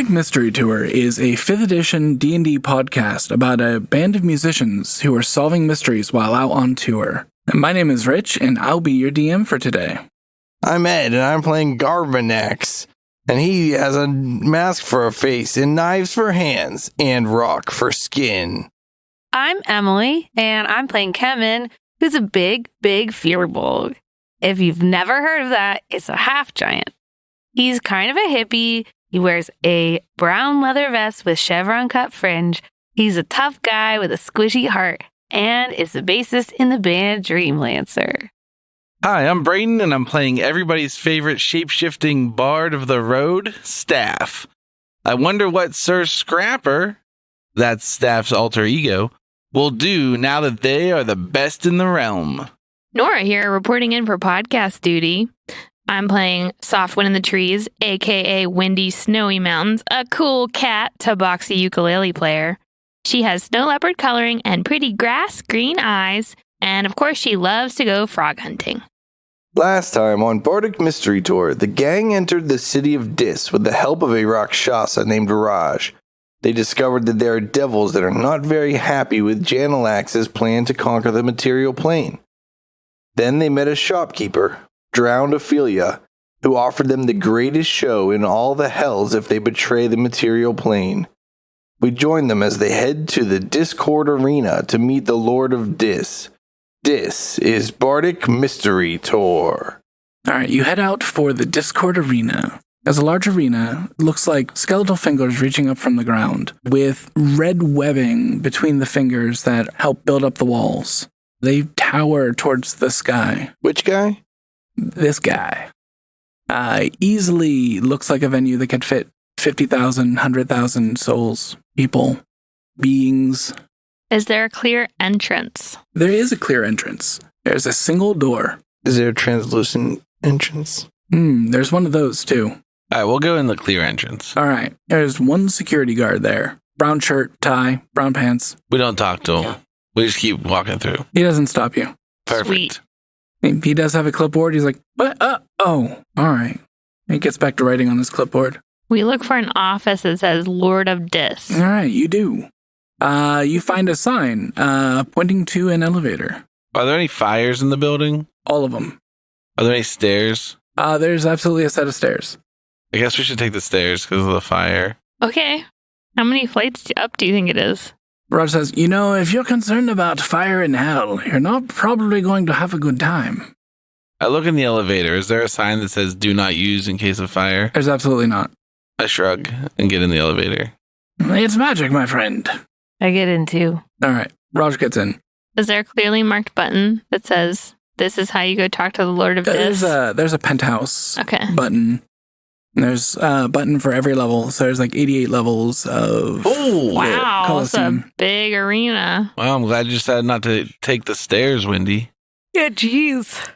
Bardic Mystery Tour is a 5th edition D&D podcast about a band of musicians who are solving mysteries while out on tour. And my name is Rich, and I'll be your DM for today. I'm Ed, and I'm playing Janalax, and he has a mask for a face and knives for hands and rock for skin. I'm Emily, and I'm playing Kemen, who's a big firbolg. If you've never heard of that, it's a half giant. He's kind of a hippie. He wears a brown leather vest with chevron cut fringe. He's a tough guy with a squishy heart and is the bassist in the band Dreamlancer. Hi, I'm Brayden, and I'm playing everybody's favorite shape-shifting bard of the road, Staff. I wonder what Sir Scrapper, that's Staff's alter ego, will do now that they are the best in the realm. Nora here, reporting in for podcast duty. I'm playing Softwind in the Trees, a.k.a. Windy Snowy Mountains, a cool cat tabaxi ukulele player. She has snow leopard coloring and pretty grass green eyes, and of course she loves to go frog hunting. Last time on Bardic Mystery Tour, the gang entered the city of Dis with the help of a Rakshasa named Raj. They discovered that there are devils that are not very happy with Janalax's plan to conquer the material plane. Then they met a shopkeeper, Drowned Ophelia, who offered them the greatest show in all the hells if they betray the material plane. We join them as they head to the Discord Arena to meet the Lord of Dis. This is Bardic Mystery Tour. Alright, you head out for the Discord Arena. As a large arena, it looks like skeletal fingers reaching up from the ground, with red webbing between the fingers that help build up the walls. They tower towards the sky. Which guy? This guy. Easily looks like a venue that could fit 50,000, 100,000 souls, people, beings. Is there a clear entrance? There is a clear entrance. There's a single door. Is there a translucent entrance? There's one of those too. All right, we'll go in the clear entrance. All right, there's one security guard there. Brown shirt, tie, brown pants. We don't talk to him. We just keep walking through. He doesn't stop you. Perfect. Sweet. He does have a clipboard. He's like, what? Oh, all right. He gets back to writing on his clipboard. We look for an office that says Lord of Dis. All right, you do. You find a sign pointing to an elevator. Are there any fires in the building? All of them. Are there any stairs? There's absolutely a set of stairs. I guess we should take the stairs because of the fire. Okay. How many flights up do you think it is? Raj says, if you're concerned about fire in hell, you're not probably going to have a good time. I look in the elevator. Is there a sign that says do not use in case of fire? There's absolutely not. I shrug and get in the elevator. It's magic, my friend. I get in too. All right, Raj gets in. Is there a clearly marked button that says this is how you go talk to the Lord of Dis? There's a penthouse button. There's a button for every level. So there's like 88 levels of... Oh, wow, it's a big arena. Well, I'm glad you decided not to take the stairs, Wendy. Yeah, jeez.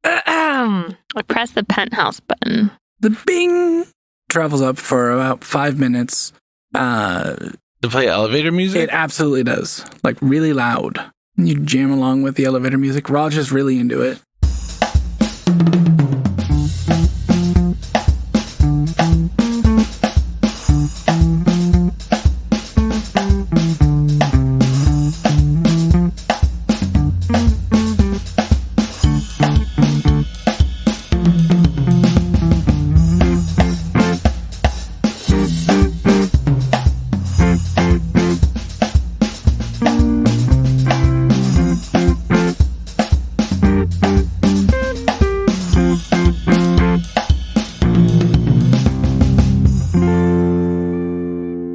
I press the penthouse button. The bing travels up for about 5 minutes. To play elevator music? It absolutely does. Like really loud. You jam along with the elevator music. Raj is really into it.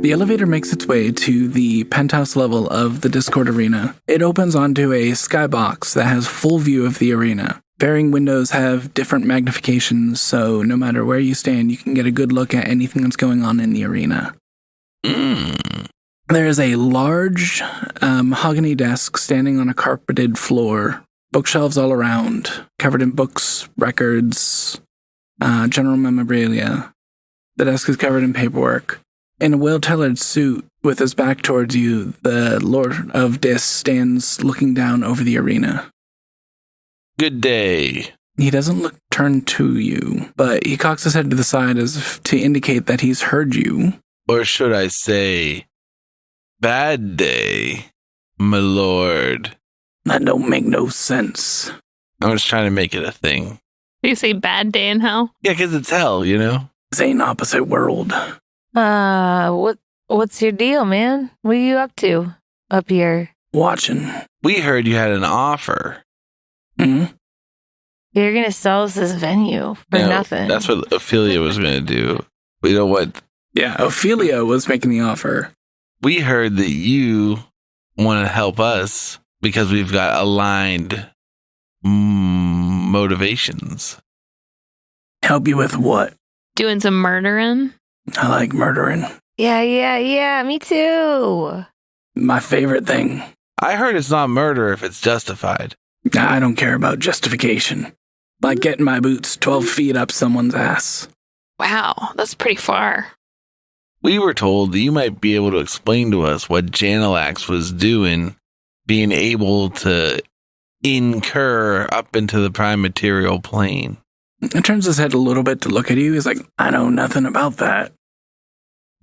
The elevator makes its way to the penthouse level of the Discord Arena. It opens onto a skybox that has full view of the arena. Varying windows have different magnifications, so no matter where you stand, you can get a good look at anything that's going on in the arena. There is a large mahogany desk standing on a carpeted floor, bookshelves all around, covered in books, records, general memorabilia. The desk is covered in paperwork. In a well-tailored suit, with his back towards you, the Lord of Dis stands looking down over the arena. Good day. He doesn't turn to you, but he cocks his head to the side as if to indicate that he's heard you. Or should I say, bad day, my lord? That don't make no sense. I'm just trying to make it a thing. Do you say bad day in hell? Yeah, because it's hell, you know? This ain't opposite world. What's your deal, man? What are you up to up here? Watching. We heard you had an offer. Hmm? You're gonna sell us this venue for No, nothing. That's what Ophelia was going to do. You know what? Yeah, Ophelia was making the offer. We heard that you want to help us because we've got aligned motivations. Help you with what? Doing some murdering? I like murdering. Yeah, me too. My favorite thing. I heard it's not murder if it's justified. I don't care about justification. Like getting my boots 12 feet up someone's ass. Wow, that's pretty far. We were told that you might be able to explain to us what Janalax was doing, being able to incur up into the prime material plane. He turns his head a little bit to look at you. He's like, I know nothing about that.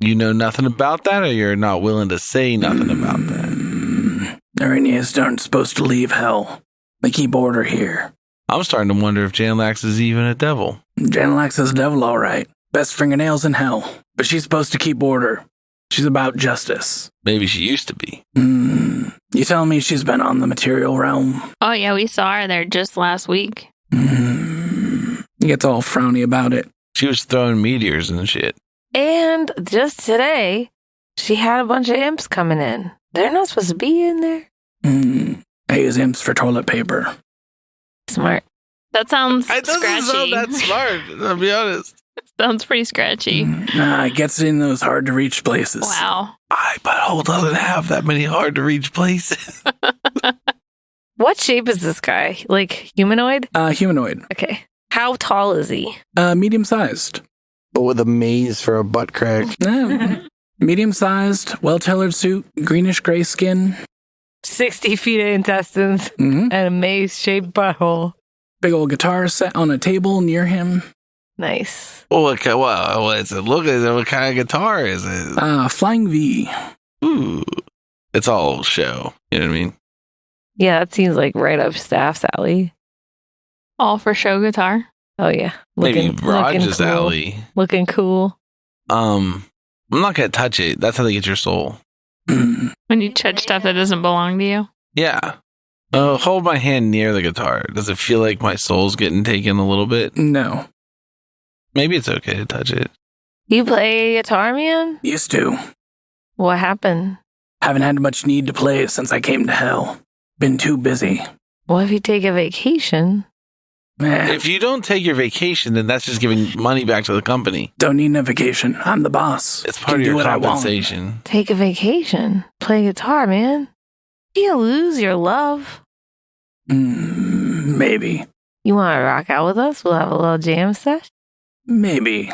You know nothing about that, or you're not willing to say nothing about that? Arrhenius aren't supposed to leave hell. They keep order here. I'm starting to wonder if Janalax is even a devil. Janalax is a devil, all right. Best fingernails in hell. But she's supposed to keep order. She's about justice. Maybe she used to be. You telling me she's been on the material realm? Oh, yeah, we saw her there just last week. He gets all frowny about it. She was throwing meteors and shit. And just today, she had a bunch of imps coming in. They're not supposed to be in there. I use imps for toilet paper. Smart. That sounds It doesn't scratchy. sound that smart, I'll be honest. Sounds pretty scratchy. It gets in those hard-to-reach places. Wow. My butthole doesn't have that many hard-to-reach places. What shape is this guy? Like humanoid? Humanoid. Okay. How tall is he? Medium-sized. But with a maze for a butt crack. Medium-sized, well-tailored suit, greenish-gray skin. 60 feet of intestines Mm-hmm. and a maze-shaped butthole. Big old guitar set on a table near him. Nice. Well, okay, well, it's a look at it. What kind of guitar is it? Flying V. Ooh. It's all show. You know what I mean? Yeah, that seems like right up Staff's alley. All for show guitar. Oh, yeah. Maybe Raj's cool. alley. Looking cool. I'm not going to touch it. That's how they get your soul. When you touch stuff that doesn't belong to you. Yeah. Hold my hand near the guitar. Does it feel like my soul's getting taken a little bit? No. Maybe it's okay to touch it. You play guitar, man? Used to. What happened? Haven't had much need to play since I came to hell. Been too busy. What if you take a vacation? If you don't take your vacation, then that's just giving money back to the company. Don't need a vacation. I'm the boss. It's part Can of do your what I want. compensation. Take a vacation. Play guitar, man. You lose your love. Maybe. You want to rock out with us? We'll have a little jam sesh. Maybe.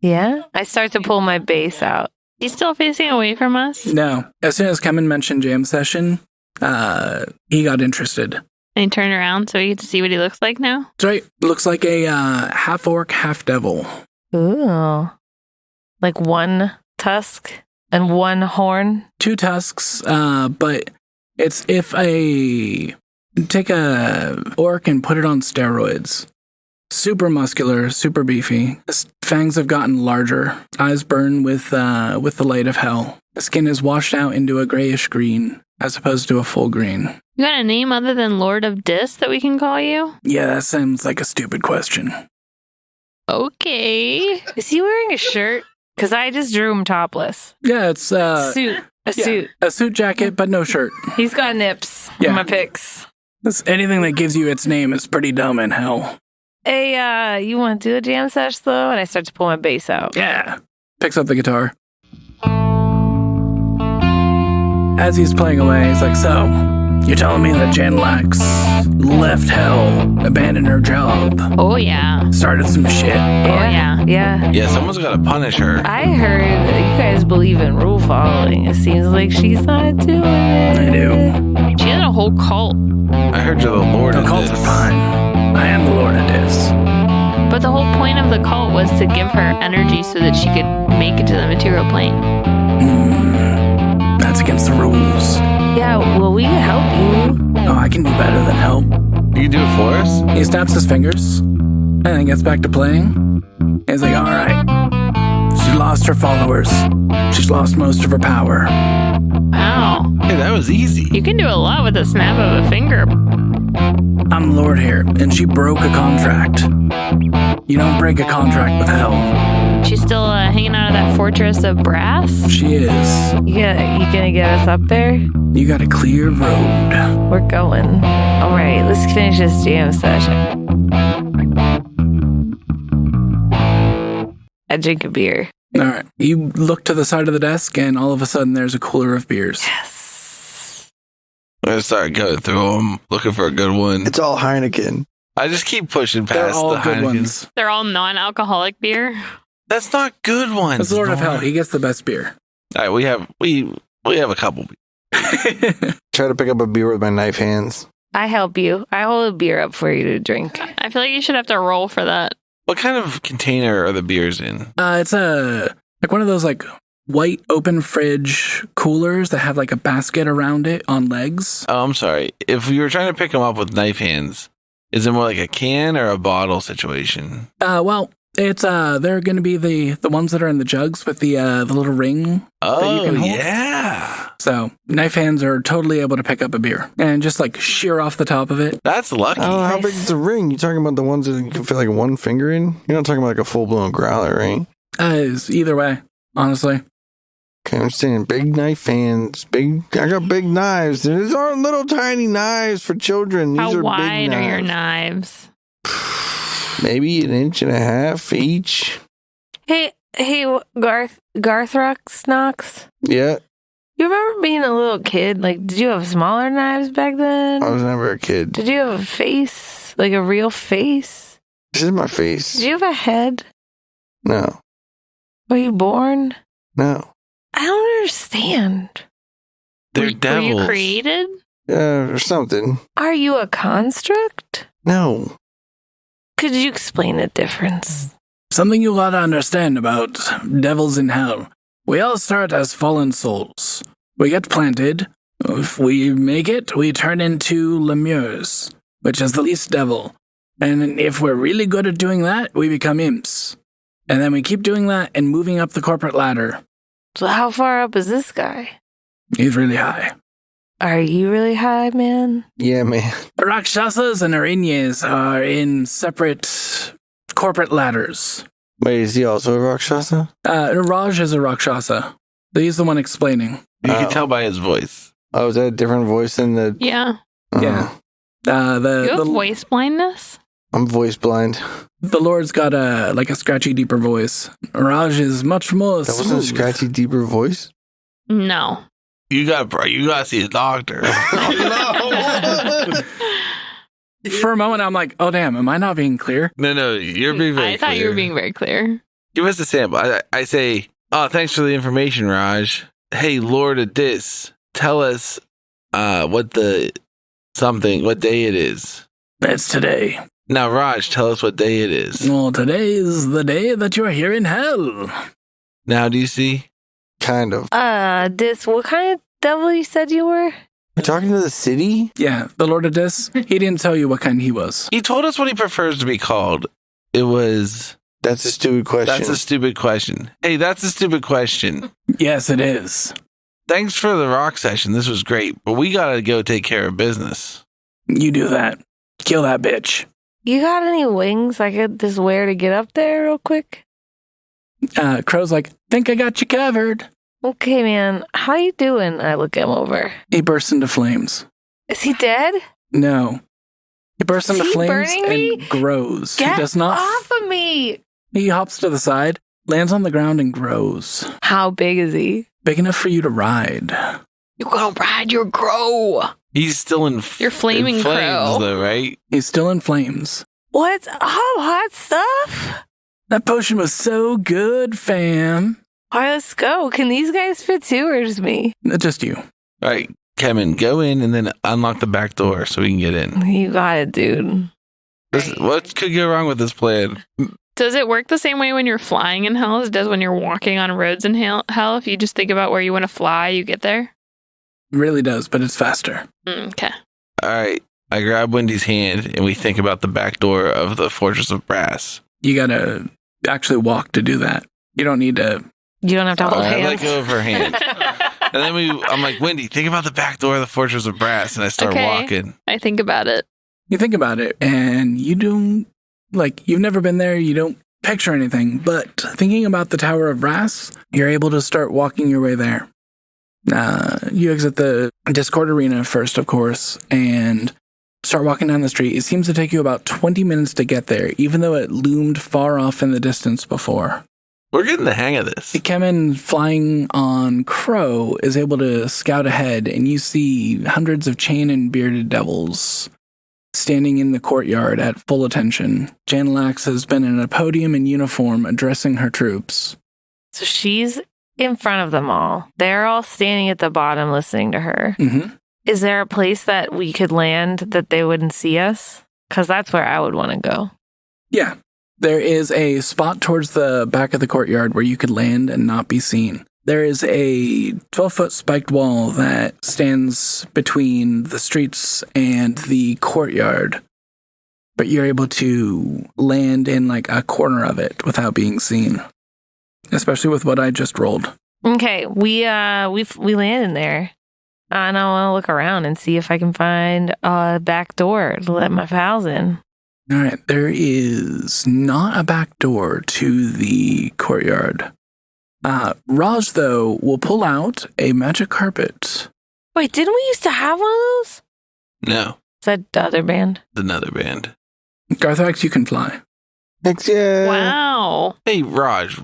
Yeah? I start to pull my bass out. He's still facing away from us. No. As soon as Kemen mentioned jam session, he got interested. And he turned around so we get to see what he looks like now. That's right. Looks like a half orc, half devil. Ooh. Like one tusk and one horn. 2 tusks, but it's if take a orc and put it on steroids. Super muscular, super beefy. His fangs have gotten larger. Eyes burn with the light of hell. The skin is washed out into a grayish green, as opposed to a full green. You got a name other than Lord of Dis that we can call you? Yeah, that sounds like a stupid question. Okay. Is he wearing a shirt? Because I just drew him topless. Yeah, it's Suit. A suit. a suit jacket, but no shirt. He's got nips. Yeah. Yeah. My pics. Anything that gives you its name is pretty dumb in hell. Hey, you want to do a jam sesh though? And I start to pull my bass out. Yeah. Picks up the guitar. As he's playing away, he's like, so, you're telling me that Janalax left hell, abandoned her job, Oh, yeah. started some shit? yeah. Yeah. Yeah, someone's got to punish her. I heard that you guys believe in rule following. It seems like she's not doing it. I do. She had a whole cult. I heard you're the Lord The of cults this. are fine. I am the Lord of this. But the whole point of the cult was to give her energy so that she could make it to the material plane. That's against the rules. Yeah, well, we can help you. Oh, I can do better than help. You can do it for us? He snaps his fingers and then gets back to playing. He's like, all right. She lost her followers. She's lost most of her power. Wow. Hey, that was easy. You can do a lot with a snap of a finger. I'm the Lord here, and she broke a contract. You don't break a contract with hell. She's still hanging out of that fortress of brass? She is. You gonna get us up there? You got a clear road. We're going. All right, let's finish this jam session. I drink a beer. All right. You look to the side of the desk, and all of a sudden there's a cooler of beers. Yes. I'm going to start going through them, looking for a good one. It's all Heineken. I just keep pushing They're past all the good Heinekens. ones. They're all non-alcoholic beer. That's not good ones. It's Lord of Nora. Hell. He gets the best beer. All right, we have a couple. Try to pick up a beer with my knife hands. I help you. I hold a beer up for you to drink. I feel like you should have to roll for that. What kind of container are the beers in? It's like one of those like white open fridge coolers that have like a basket around it on legs. Oh, I'm sorry. If you were trying to pick them up with knife hands, is it more like a can or a bottle situation? Well, it's they're going to be the ones that are in the jugs with the little ring. Oh, can hold? yeah. So knife hands are totally able to pick up a beer and just like shear off the top of it. That's lucky. I don't know how big is the ring. You talking about the ones that you can fit like one finger in? You're not talking about like a full blown growler, right? It's either way, honestly. Okay, I'm saying big knife hands. I got big knives. These aren't little tiny knives for children. These How are wide big are your knives. knives? Maybe 1.5 inches each. Hey, Garthrox Knox. Yeah, You remember being a little kid? Like, did you have smaller knives back then? I was never a kid. Did you have a face? Like a real face? This is my face. Did you have a head? No, Were you born? no. I don't understand. They're Were devils. you created? Or something. Are you a construct? No. Could you explain the difference? Something you gotta understand about devils in hell. We all start as fallen souls. We get planted. If we make it, we turn into lemures, which is the least devil. And if we're really good at doing that, we become imps. And then we keep doing that and moving up the corporate ladder. So how far up is this guy? He's really high. Are you really high, man? Yeah, man. Rakshasas and Arinyes are in separate corporate ladders. Wait, is he also a Rakshasa? Raj is a Rakshasa. He's the one explaining. You can Oh. tell by his voice. Oh, is that a different voice than the... Yeah. Yeah. You have The voice blindness? I'm voice blind. the Lord's got a scratchy, deeper voice. Raj is much more That wasn't a smooth. scratchy, deeper voice? No. You gotta see a doctor. For a moment, I'm like, oh damn, am I not being clear? No, you're being very I thought you were clear. being very clear. Give us a sample. I say, oh, thanks for the information, Raj. Hey, Lord of Dis, tell us what day it is. It's today. Now, Raj, tell us what day it is. Well, today is the day that you're here in hell. Now, do you see? Kind of. What kind of devil you said you were? You talking to the city? Yeah, the Lord of Dis. He didn't tell you what kind he was. He told us what he prefers to be called. It was... That's a stupid question. That's a stupid question. Hey, that's a stupid question. Yes, it is. Thanks for the rock session. This was great, but we gotta go take care of business. You do that. Kill that bitch. You got any wings I could just wear to get up there real quick? Crow's like, think I got you covered. Okay, man. How you doing? I look him over. He bursts into flames. Is he dead? No. He bursts Is into he flames burning me? and grows. Get He does not. off of me! He hops to the side, lands on the ground, and grows. How big is he? Big enough for you to ride. You're gonna ride your grow. He's still in Your flaming in flames, crow. though, right? He's still in flames. What? Oh, hot stuff? That potion was so good, fam. All right, let's go. Can these guys fit too, or just me? Just you. All right, Kevin, go in and then unlock the back door so we can get in. You got it, dude. What could go wrong with this plan? Does it work the same way when you're flying in hell as it does when you're walking on roads in hell? If you just think about where you want to fly, you get there? It really does, but it's faster. Okay. All right. I grab Wendy's hand and we think about the back door of the Fortress of Brass. You gotta actually walk to do that. You don't need to. You don't have to hold I hands. let go of her hand. And then I'm like, Wendy, think about the back door of the Fortress of Brass. And I start walking. I think about it. You think about it, and you don't, you've never been there, you don't picture anything, but thinking about the Tower of Brass, you're able to start walking your way there. You exit the Discord Arena first, of course, and start walking down the street. It seems to take you about 20 minutes to get there, even though it loomed far off in the distance before. We're getting the hang of this. Kemen, flying on Crow, is able to scout ahead, and you see hundreds of chain and bearded devils standing in the courtyard at full attention. Janalax has been in a podium in uniform addressing her troops. So she's in front of them all. They're all standing at the bottom listening to her. Mm-hmm. Is there a place that we could land that they wouldn't see us? Because that's where I would want to go. Yeah. There is a spot towards the back of the courtyard where you could land and not be seen. There is a 12-foot spiked wall that stands between the streets and the courtyard, but you're able to land in a corner of it without being seen, especially with what I just rolled. Okay, we land in there, and I want to look around and see if I can find a back door to let my pals in. All right, there is not a back door to the courtyard. Raj, though, will pull out a magic carpet. Wait, didn't we used to have one of those? No, Is that the other band? it's another band. Garthrax, you can fly. Heck yeah. Wow. Hey, Raj,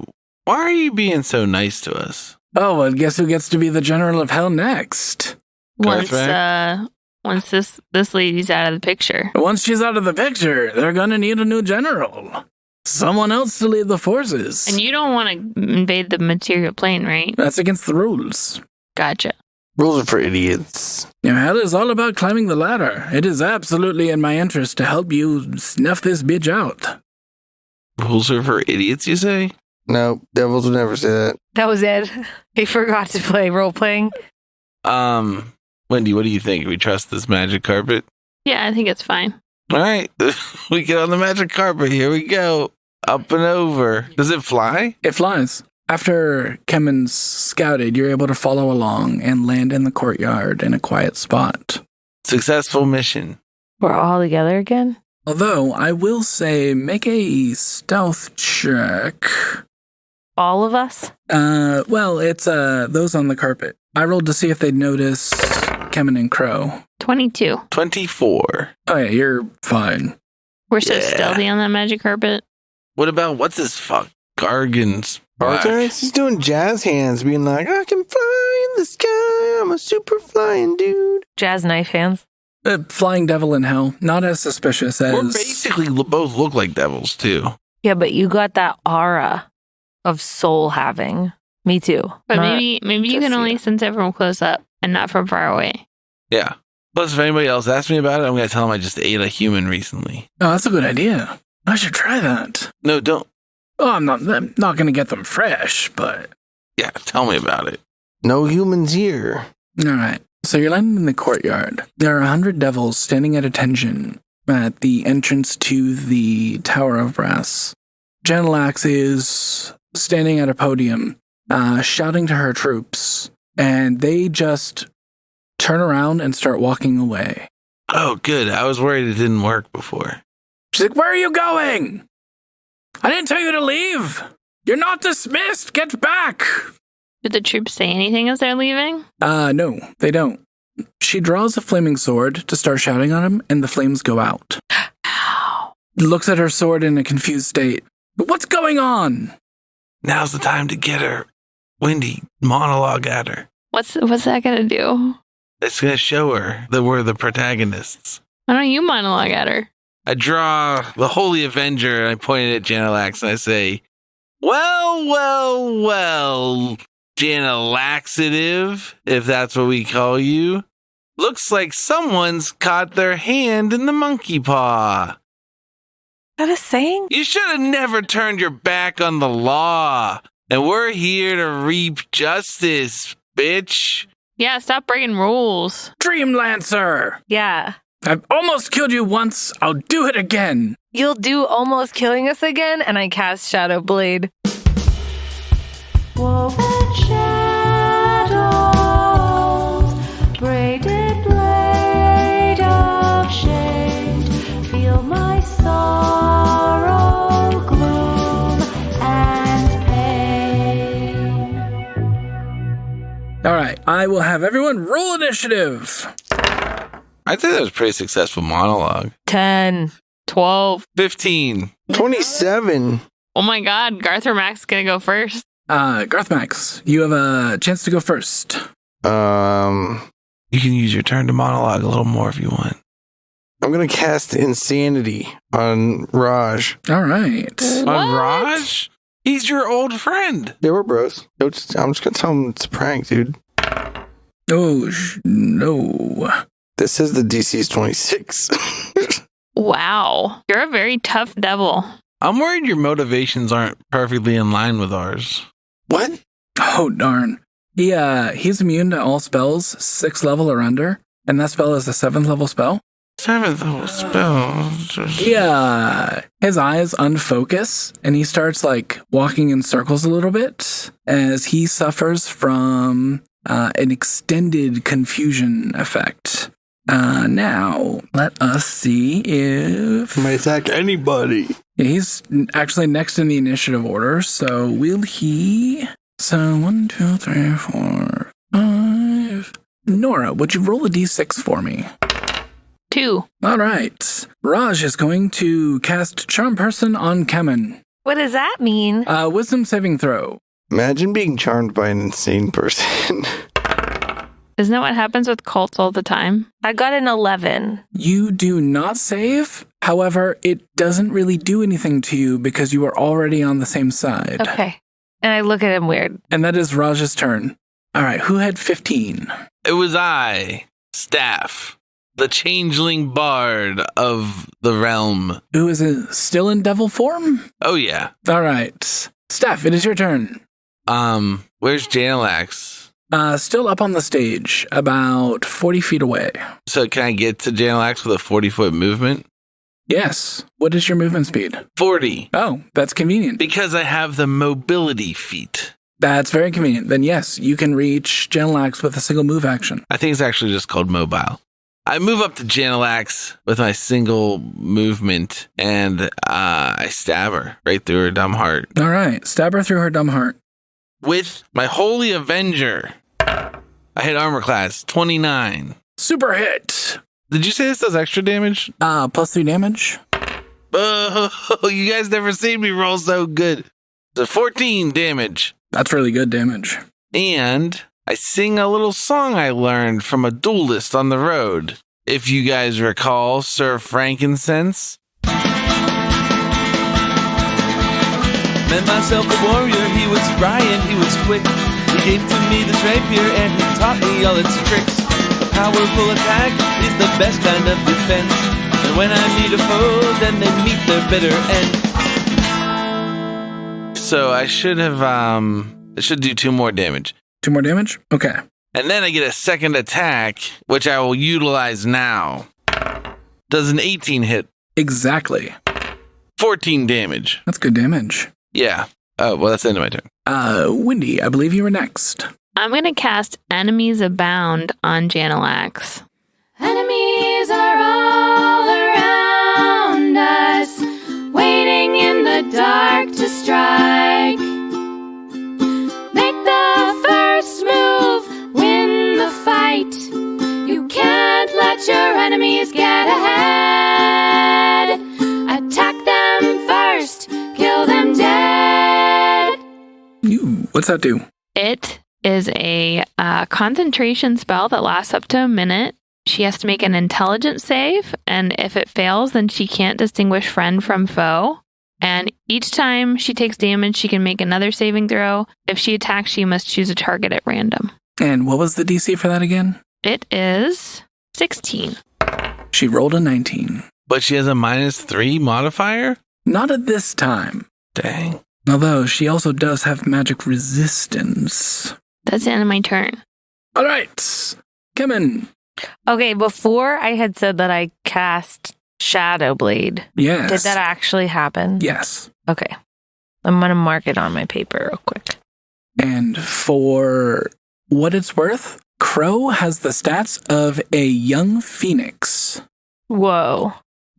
why are you being so nice to us? Oh, well, guess who gets to be the General of Hell next? Once Garthrax? once this lady's out of the picture. Once she's out of the picture, they're gonna need a new general. Someone else to lead the forces. And you don't want to invade the material plane, right? That's against the rules. Gotcha. Rules are for idiots. Now, hell is all about climbing the ladder. It is absolutely in my interest to help you snuff this bitch out. Rules are for idiots, you say? No, devils would never say that. That was Ed. He forgot to play role playing. Wendy, what do you think? We trust this magic carpet? Yeah, I think it's fine. All right, we get on the magic carpet. Here we go. Up and over. Does it fly? It flies. After Kemen's scouted, you're able to follow along and land in the courtyard in a quiet spot. Successful mission. We're all together again? Although, I will say, make a stealth check. All of us? Well, it's those on the carpet. I rolled to see if they'd notice Kemen and Crow. 22. 24. Oh yeah, you're fine. We're so Yeah. stealthy on that magic carpet. What about, what's this fuck? Gargan's black. Arthur, he's doing jazz hands, being like, I can fly in the sky. I'm a super flying dude. Jazz knife hands? Flying devil in hell, not as suspicious as... We're basically both look like devils, too. Yeah, but you got that aura of soul having. Me too. But Not maybe you just can only you. sense it from close up and not from far away. Yeah. Plus, if anybody else asks me about it, I'm going to tell them I just ate a human recently. Oh, that's a good idea. I should try that. No, don't. Oh, I'm not going to get them fresh, but... Yeah, tell me about it. No humans here. All right. So you're landing in the courtyard. There are 100 devils standing at attention at the entrance to the Tower of Brass. Janalax is standing at a podium, shouting to her troops, and they just turn around and start walking away. Oh, good. I was worried it didn't work before. She's like, "Where are you going? I didn't tell you to leave. You're not dismissed. Get back." Did the troops say anything as they're leaving? No, they don't. She draws a flaming sword to start shouting on him, and the flames go out. Ow. Looks at her sword in a confused state. What's going on? Now's the time to get her. Wendy, monologue at her. What's that gonna do? It's going to show her that we're the protagonists. Why don't you monologue at her? I draw the Holy Avenger, and I point it at Janalax, and I say, well, Janalaxative, if that's what we call you. Looks like someone's caught their hand in the monkey paw. that a saying? You should have never turned your back on the law. And we're here to reap justice, bitch. Yeah, stop breaking rules. Dreamlancer! Yeah. I've almost killed you once. I'll do it again. You'll do almost killing us again, and I cast Shadow Blade. Woven shadows, braided blade of shade, feel my sorrow, gloom, and pain. All right, I will have everyone roll initiative. I think that was a pretty successful monologue. 10. 12. 15. 27. Oh my God, Garther Max gonna go first. Garth Max, you have a chance to go first. You can use your turn to monologue a little more if you want. I'm going to cast Insanity on Raj. All right. What? On Raj? He's your old friend. Yeah, we're bros. I'm just going to tell him it's a prank, dude. Oh, no. This says the DC is 26. Wow. You're a very tough devil. I'm worried your motivations aren't perfectly in line with ours. What? Oh, darn. He's immune to all spells 6th level or under, and that spell is a 7th level spell. 7th level spell. His eyes unfocus, and he starts, walking in circles a little bit as he suffers from an extended confusion effect. Now, let us see if... Might attack anybody. Yeah, he's actually next in the initiative order, so will he... So, 1, 2, 3, 4, 5... Nora, would you roll a d6 for me? 2. All right. Raj is going to cast Charm Person on Kemen. What does that mean? Wisdom saving throw. Imagine being charmed by an insane person. Isn't that what happens with cults all the time? I got an 11. You do not save. However, it doesn't really do anything to you because you are already on the same side. Okay. And I look at him weird. And that is Raj's turn. All right, who had 15? It was I, Staff, the changeling bard of the realm. Who is still in devil form? Oh, yeah. All right. Steph, it is your turn. Where's Janalax? Still up on the stage, about 40 feet away. So can I get to Janalax with a 40-foot movement? Yes. What is your movement speed? 40. Oh, that's convenient. Because I have the mobility feat. That's very convenient. Then yes, you can reach Janalax with a single move action. I think it's actually just called mobile. I move up to Janalax with my single movement, and I stab her right through her dumb heart. All right. Stab her through her dumb heart. With my Holy Avenger, I hit armor class 29. Super hit. Did you say this does extra damage? +3 damage. Oh, you guys never seen me roll so good. So 14 damage. That's really good damage. And I sing a little song I learned from a duelist on the road. If you guys recall Sir Frankincense. Met myself a warrior, he was spry and he was quick. He gave to me this rapier and he taught me all its tricks. A powerful attack is the best kind of defense. And when I meet a foe, then they meet their bitter end. So I should have, it should do 2 more damage. 2 more damage? Okay. And then I get a second attack, which I will utilize now. Does an 18 hit? Exactly. 14 damage. That's good damage. Yeah. Oh, well, that's the end of my turn. Wendy, I believe you were next. I'm going to cast Enemies Abound on Janalax. Enemies are all around us, waiting in the dark to strike. Make the first move, win the fight. You can't let your enemies get ahead. Attack them first, kill them dead. What's that do? It is a concentration spell that lasts up to a minute. She has to make an intelligence save, and if it fails, then she can't distinguish friend from foe. And each time she takes damage, she can make another saving throw. If she attacks, she must choose a target at random. And what was the DC for that again? It is 16. She rolled a 19. But she has a -3 modifier? Not at this time. Dang. Although she also does have magic resistance. That's the end of my turn. All right. Kevin. Okay, before I had said that I cast Shadow Blade. Yes. Did that actually happen? Yes. Okay. I'm going to mark it on my paper real quick. And for what it's worth, Crow has the stats of a young phoenix. Whoa.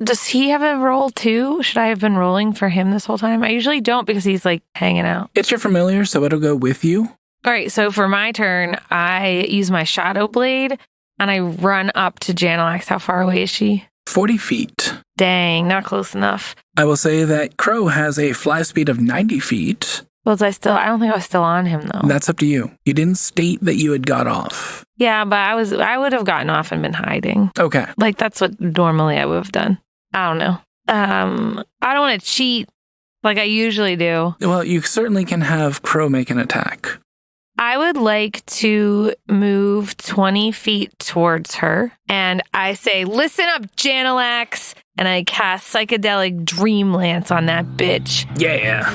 Does he have a roll too? Should I have been rolling for him this whole time? I usually don't because he's like hanging out. It's your familiar, so it'll go with you. All right, so for my turn, I use my Shadow Blade and I run up to Janalax. How far away is she? 40 feet. Dang, not close enough. I will say that Crow has a fly speed of 90 feet. Was I don't think I was still on him though. That's up to you. You didn't state that you had got off. Yeah, but I would have gotten off and been hiding. Okay. Like that's what normally I would have done. I don't know. I don't want to cheat like I usually do. Well, you certainly can have Crow make an attack. I would like to move 20 feet towards her. And I say, listen up, Janalax. And I cast Psychedelic Dream Lance on that bitch. Yeah.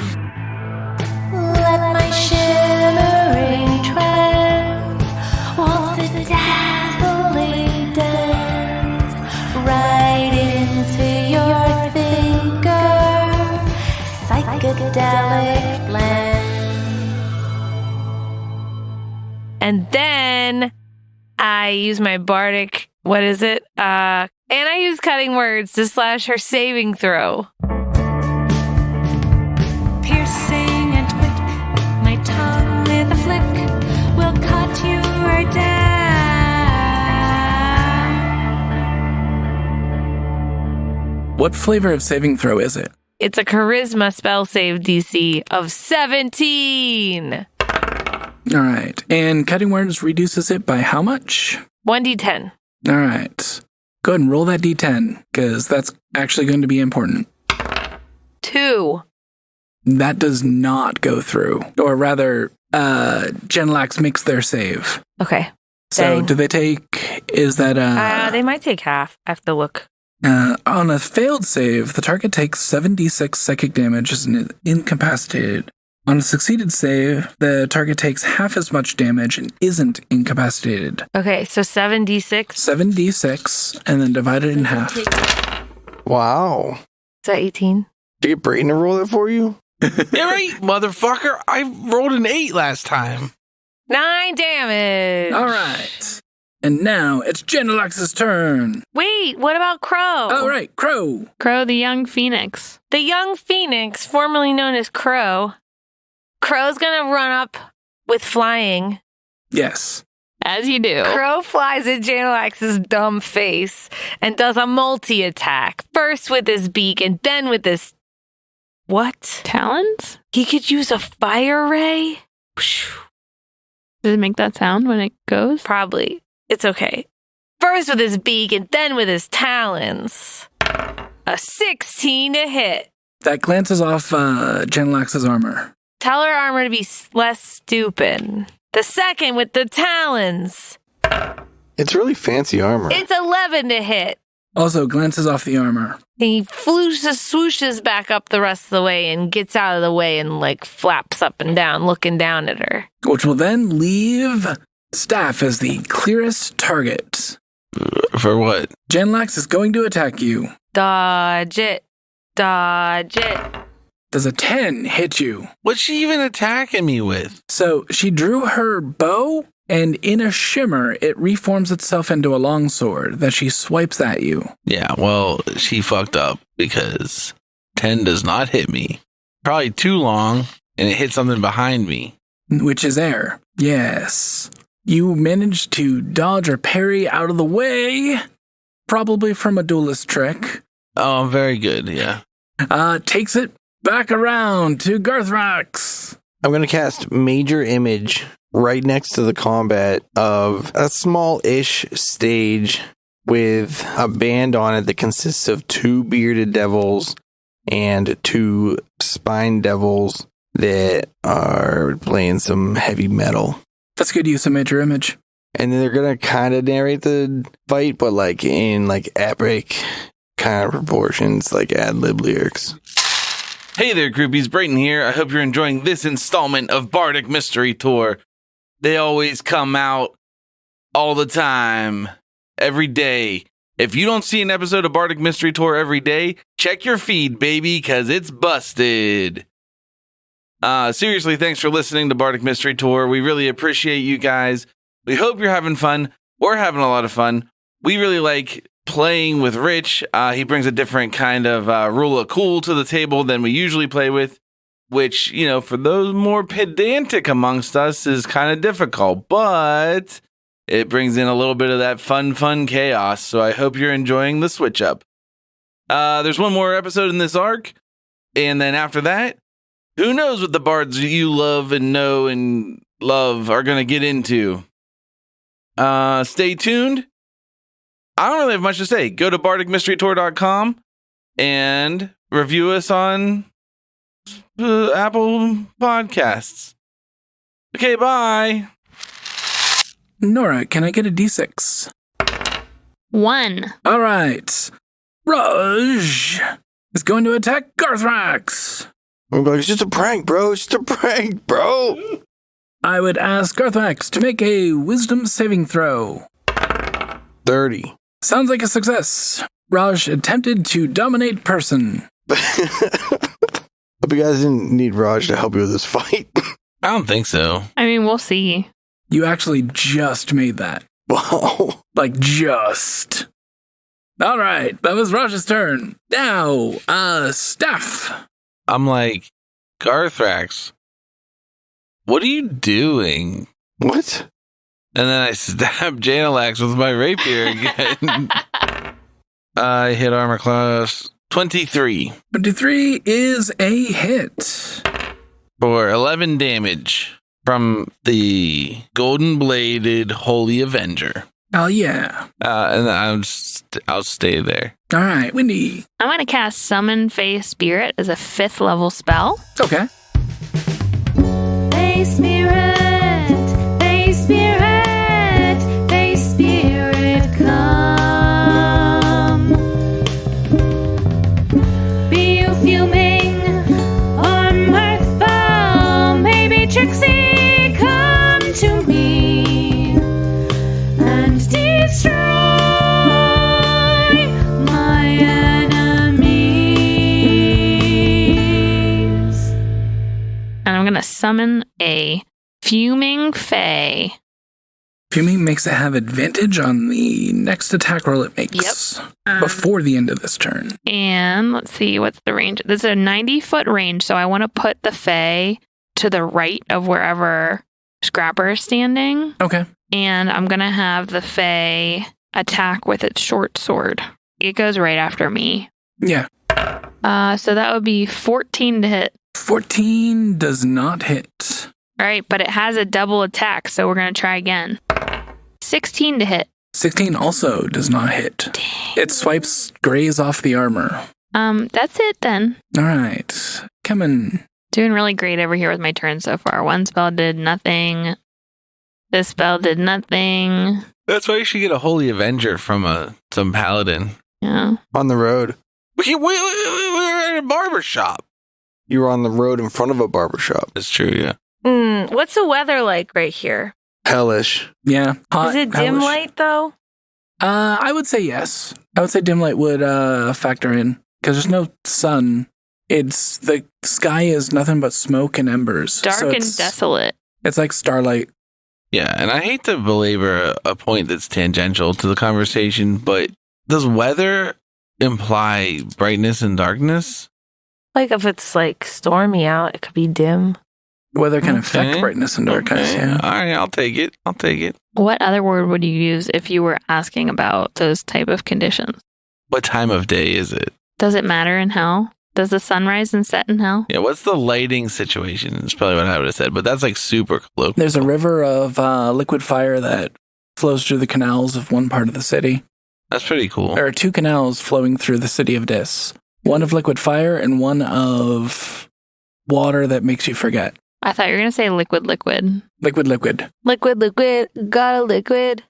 Let my shimmering trance waltz a dazzling dance right into your finger, psychedelic land. And then I use my bardic, what is it? And I use cutting words to slash her saving throw. Piercing and quick, my tongue with a flick will cut you down. What flavor of saving throw is it? It's a charisma spell save DC of 17. All right. And cutting words reduces it by how much? 1d10. All right. Go ahead and roll that d10, because that's actually going to be important. 2. That does not go through. Or rather, Janalax makes their save. Okay. So Dang. do they take, is that They might take half. I have to look. on a failed save, the target takes 7d6 psychic damage as incapacitated. On a succeeded save, the target takes half as much damage and isn't incapacitated. Okay, so 7d6. 7d6, and then divide it in half. Wow. Is that 18? Did you get Brayden to roll that for you? Yeah, right, motherfucker. I rolled an 8 last time. 9 damage. All right. And now it's Janalax's turn. Wait, what about Crow? All right, Crow. Crow the young phoenix. The young phoenix, formerly known as Crow. Crow's gonna run up with flying. Yes. As you do. Crow flies at Janalax's dumb face and does a multi-attack. First with his beak and then with his... What? Talons? He could use a fire ray? Does it make that sound when it goes? Probably. It's okay. First with his beak and then with his talons. A 16 to hit. That glances off Janalax's armor. Tell her armor to be less stupid. The second with the talons. It's really fancy armor. It's 11 to hit. Also glances off the armor. He swooshes back up the rest of the way and gets out of the way and like flaps up and down, looking down at her. Which will then leave Staff as the clearest target. For what? Janalax is going to attack you. Dodge it. Dodge it. Does a 10 hit you? What's she even attacking me with? So she drew her bow, and in a shimmer, it reforms itself into a longsword that she swipes at you. Yeah, well, she fucked up because 10 does not hit me. Probably too long, and it hit something behind me. Which is air. Yes. You managed to dodge or parry out of the way, probably from a duelist trick. Oh, very good, yeah. Takes it back around to Garthrax. I'm going to cast Major Image right next to the combat of a small-ish stage with a band on it that consists of 2 bearded devils and 2 spine devils that are playing some heavy metal. That's good use of Major Image. And then they're going to kind of narrate the fight, but like in like epic kind of proportions, like ad-lib lyrics. Hey there, groupies. Brayton here. I hope you're enjoying this installment of Bardic Mystery Tour. They always come out all the time, every day. If you don't see an episode of Bardic Mystery Tour every day, check your feed, baby, because it's busted. Seriously, thanks for listening to Bardic Mystery Tour. We really appreciate you guys. We hope you're having fun. We're having a lot of fun. We really like playing with Rich. He brings a different kind of rule of cool to the table than we usually play with, which, you know, for those more pedantic amongst us is kind of difficult, but it brings in a little bit of that fun chaos. So I hope you're enjoying the switch up. There's one more episode in this arc, and then after that, who knows what the bards you love and know and love are going to get into. Stay tuned. I don't really have much to say. Go to bardicmysterytour.com and review us on Apple Podcasts. Okay, bye. Nora, can I get a D6? 1. All right. Raj is going to attack Garthrax. I'm like, it's just a prank, bro. It's just a prank, bro. I would ask Garthrax to make a wisdom saving throw. 30. Sounds like a success. Raj attempted to dominate person. Hope you guys didn't need Raj to help you with this fight. I don't think so. I mean, we'll see. You actually just made that. Wow. Like, just. All right, that was Raj's turn. Now, Steph. I'm like, Garthrax, what are you doing? What? And then I stabbed Janalax with my rapier again. I hit armor class 23. 23 is a hit. For 11 damage from the golden bladed Holy Avenger. Oh, yeah. And I'll stay there. All right, Wendy. I'm going to cast Summon Fey Spirit as a 5th level spell. Okay. Fey spirit, fey spirit, fey spirit, come. Be you fuming or mirthful, maybe Trixie, come to me and destroy my enemies. And I'm going to summon a Fuming Fey. Fuming makes it have advantage on the next attack roll it makes. Before the end of this turn. And let's see, what's the range? This is a 90-foot range, so I want to put the Fey to the right of wherever Scrapper is standing. Okay. And I'm going to have the Fey attack with its short sword. It goes right after me. Yeah. So that would be 14 to hit. 14 does not hit. All right, but it has a double attack, so we're going to try again. 16 to hit. 16 also does not hit. It swipes graze off the armor. That's it then. All right. Kevin. Doing really great over here with my turn so far. One spell did nothing. This spell did nothing. That's why you should get a Holy Avenger from some paladin. Yeah. On the road. We were at a barber shop. You were on the road in front of a barbershop. That's true, yeah. What's the weather like right here? Hellish. Yeah. Hot, Is it dim hellish. light though? I would say yes. I would say dim light would factor in because there's no sun. It's the sky is nothing but smoke and embers. Dark So and it's- desolate. It's like starlight. Yeah, and I hate to belabor a point that's tangential to the conversation, but does weather imply brightness and darkness? Like if it's like stormy out, it could be dim. Weather can affect brightness and darkness. Okay. Yeah. All right, I'll take it. What other word would you use if you were asking about those type of conditions? What time of day is it? Does it matter in hell? Does the sun rise and set in hell? Yeah, what's the lighting situation? Is probably what I would have said, but that's like super colloquial. There's a river of liquid fire that flows through the canals of one part of the city. That's pretty cool. There are two canals flowing through the city of Dis. One of liquid fire and one of water that makes you forget. I thought you were going to say liquid. Liquid. Liquid, got a liquid.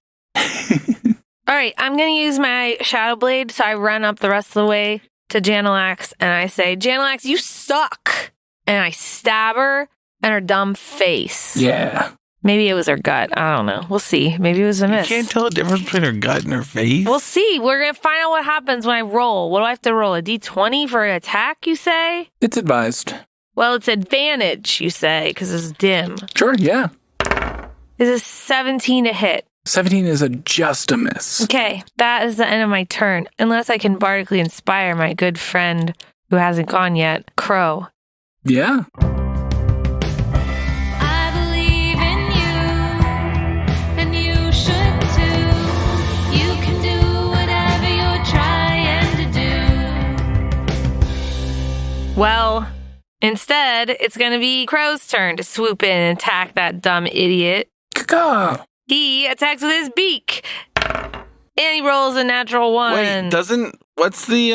All right, I'm going to use my Shadow Blade, so I run up the rest of the way to Janalax, and I say, Janalax, you suck! And I stab her in her dumb face. Yeah. Maybe it was her gut. I don't know. We'll see. Maybe it was a You miss. can't tell the difference between her gut and her face. We'll see. We're going to find out what happens when I roll. What do I have to roll? A d20 for an attack, you say? It's advised. Well, it's advantage, you say, because it's dim. Sure, yeah. Is a 17 to hit? 17 is just a miss. Okay, that is the end of my turn. Unless I can bardically inspire my good friend who hasn't gone yet, Crow. Yeah. I believe in you, and you should too. You can do whatever you're trying to do. Well, instead, it's going to be Crow's turn to swoop in and attack that dumb idiot. Caw. He attacks with his beak. And he rolls a natural 1. Wait, what's the,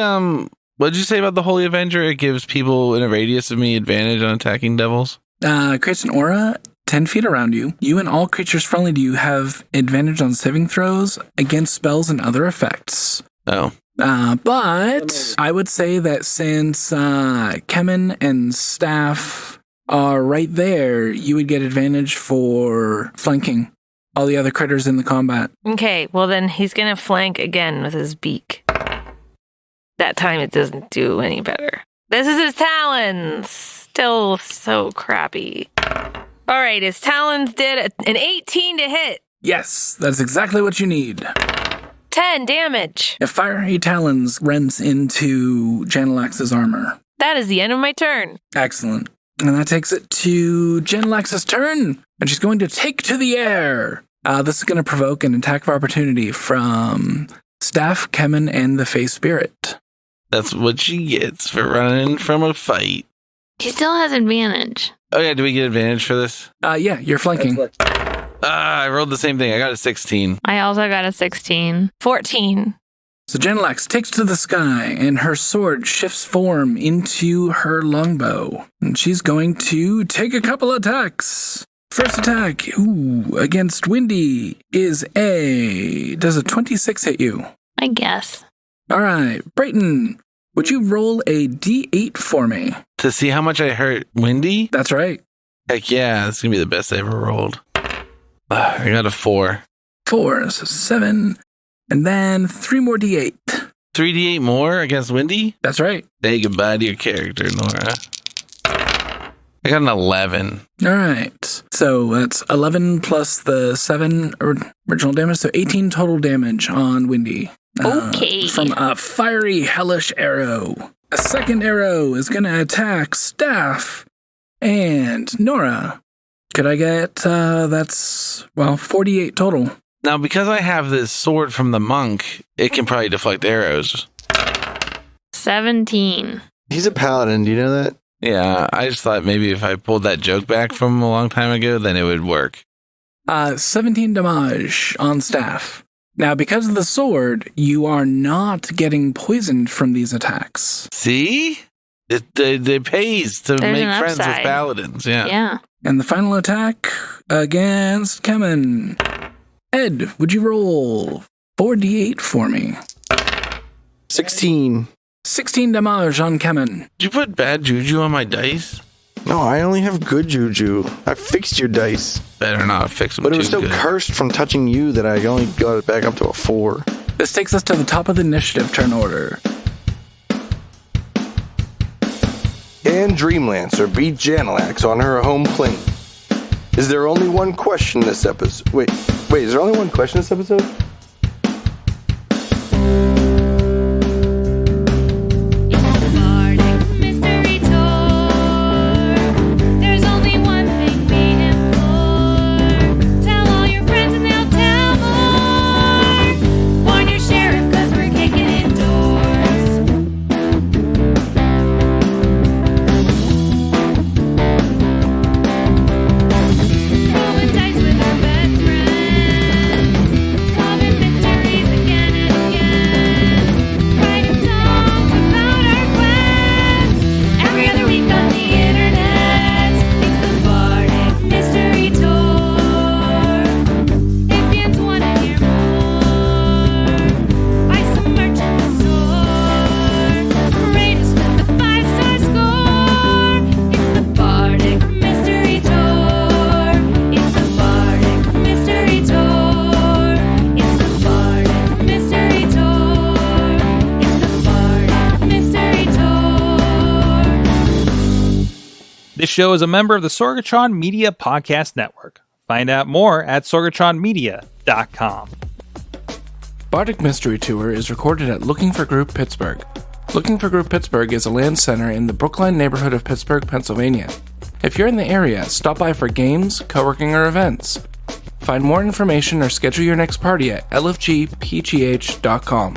what did you say about the Holy Avenger? It gives people in a radius of me advantage on attacking devils? Creates an aura 10 feet around you. You and all creatures friendly to you have advantage on saving throws against spells and other effects. Oh. But I would say that since Kemen and Staff are right there, you would get advantage for flanking all the other critters in the combat. Okay, well then he's going to flank again with his beak. That time it doesn't do any better. This is his talons. Still so crappy. All right, his talons did an 18 to hit. Yes, that's exactly what you need. 10 damage. A fiery talons rents into Janalax's armor. That is the end of my turn. Excellent. And that takes it to Janalax's turn, and she's going to take to the air. This is going to provoke an attack of opportunity from Staff, Kemen, and the Fey Spirit. That's what she gets for running from a fight. She still has advantage. Oh yeah, do we get advantage for this? Yeah, you're flanking. I rolled the same thing. I got a 16. I also got a 16. 14. So Janalax takes to the sky, and her sword shifts form into her longbow. And she's going to take a couple attacks. First attack, against Windy is does a 26 hit you? I guess. All right, Brayton, would you roll a d8 for me? To see how much I hurt Windy? That's right. Heck yeah, that's going to be the best I ever rolled. I got a 4. 4, so 7, and then 3 more d8. 3d8 more against Windy? That's right. Say goodbye to your character, Nora. I got an 11. All right. So that's 11 plus the 7 original damage, so 18 total damage on Windy. Okay. From a fiery, hellish arrow. A second arrow is going to attack Staff and Nora. Could I get, 48 total. Now, because I have this sword from the monk, it can probably deflect arrows. 17. He's a paladin. Do you know that? Yeah, I just thought maybe if I pulled that joke back from a long time ago, then it would work. 17 damage on Staff. Now, because of the sword, you are not getting poisoned from these attacks. See? It pays to There's make an friends with upside. paladins. Yeah. Yeah. And the final attack against Kemen. Ed, would you roll 4d8 for me? 16. 16 damage on Kemen. Did you put bad juju on my dice? No, I only have good juju. I fixed your dice. Better not fix them But it was too so good. cursed from touching you that I only got it back up to a 4. This takes us to the top of the initiative turn order. And Dreamlancer beat Janalax on her home plane. Is there only one question this episode? Wait, is there only one question this episode? Bardic Mystery Tour. There's only one thing we implore. Tell all your friends and they'll tell more. Warn your sheriff 'cause we're kicking in doors. Rolling dice with our best friends. Solving This show is a member of the Sorgatron Media Podcast Network. Find out more at sorgatronmedia.com. Bardic Mystery Tour is recorded at Looking for Group Pittsburgh. Looking for Group Pittsburgh is a land center in the Brookline neighborhood of Pittsburgh, Pennsylvania. If you're in the area, stop by for games, co-working, or events. Find more information or schedule your next party at lfgpgh.com.